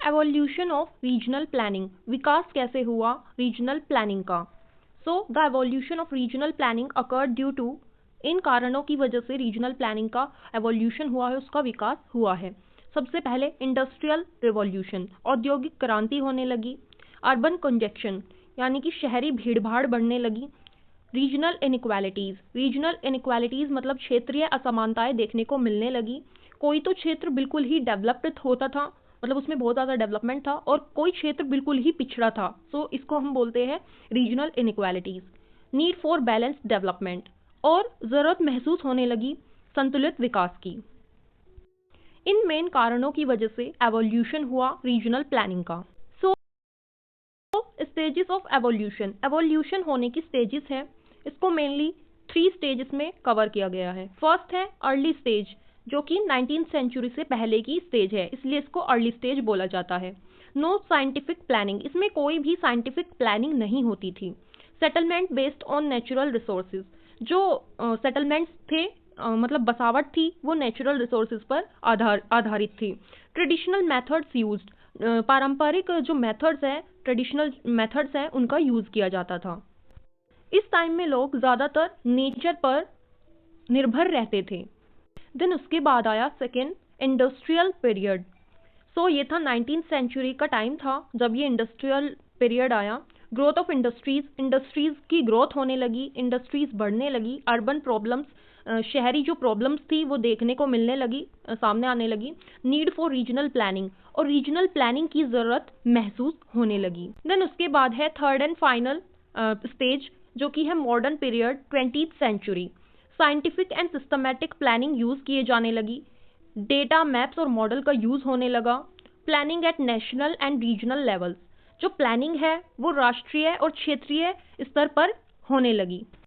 Evolution of regional planning, विकास कैसे हुआ रीजनल प्लानिंग का। So the evolution of regional planning occurred due to, इन कारणों की वजह से रीजनल प्लानिंग का एवोल्यूशन हुआ है, उसका विकास हुआ है। सबसे पहले इंडस्ट्रियल रिवॉल्यूशन, औद्योगिक क्रांति होने लगी। अर्बन कंजेक्शन, यानी कि शहरी भीड़भाड़ बढ़ने लगी। रीजनल इनइक्वालिटीज, रीजनल इनइक्वालिटीज मतलब क्षेत्रीय असमानताएं देखने को मिलने लगी। कोई तो क्षेत्र बिल्कुल ही डेवलप्ड होता था, मतलब उसमें बहुत ज़्यादा डेवलपमेंट था, और कोई क्षेत्र बिल्कुल ही पिछड़ा था। सो इसको हम बोलते हैं regional inequalities. Need for balanced development, और ज़रूरत महसूस होने लगी संतुलित विकास की। इन मेन कारणों की वजह से एवोल्यूशन हुआ रीजनल प्लानिंग का। सो स्टेजेस ऑफ एवोल्यूशन, एवोल्यूशन होने की स्टेजेस है, इसको मेनली 3 स्टेजेस में कवर किया गया है। फर्स्ट है अर्ली स्टेज, जो कि 19th सेंचुरी से पहले की स्टेज है, इसलिए इसको अर्ली स्टेज बोला जाता है। नो साइंटिफिक प्लानिंग, इसमें कोई भी साइंटिफिक प्लानिंग नहीं होती थी। Settlement based on natural resources, जो सेटलमेंट्स थे, मतलब बसावट थी, वो नेचुरल रिसोर्सेज पर आधारित थी। ट्रेडिशनल मेथड्स यूज्ड, पारंपरिक जो मेथड्स हैं, ट्रेडिशनल मेथड्स हैं, उनका यूज किया जाता था। इस टाइम में लोग ज़्यादातर नेचर पर निर्भर रहते थे। देन उसके बाद आया सेकेंड इंडस्ट्रियल पीरियड। सो ये था 19th सेंचुरी का टाइम था जब ये इंडस्ट्रियल पीरियड आया। ग्रोथ ऑफ इंडस्ट्रीज, इंडस्ट्रीज की ग्रोथ होने लगी, इंडस्ट्रीज बढ़ने लगी। अर्बन प्रॉब्लम्स, शहरी जो प्रॉब्लम्स थी वो देखने को मिलने लगी, सामने आने लगी। नीड फॉर रीजनल प्लानिंग, और रीजनल प्लानिंग की ज़रूरत महसूस होने लगी। देन उसके बाद है थर्ड एंड फाइनल स्टेज, जो कि है modern period 20th century. Scientific and systematic planning use किए जाने लगी। डेटा, मैप्स और मॉडल का यूज़ होने लगा। Planning at national and regional levels, जो प्लानिंग है वो राष्ट्रीय और क्षेत्रीय स्तर पर होने लगी।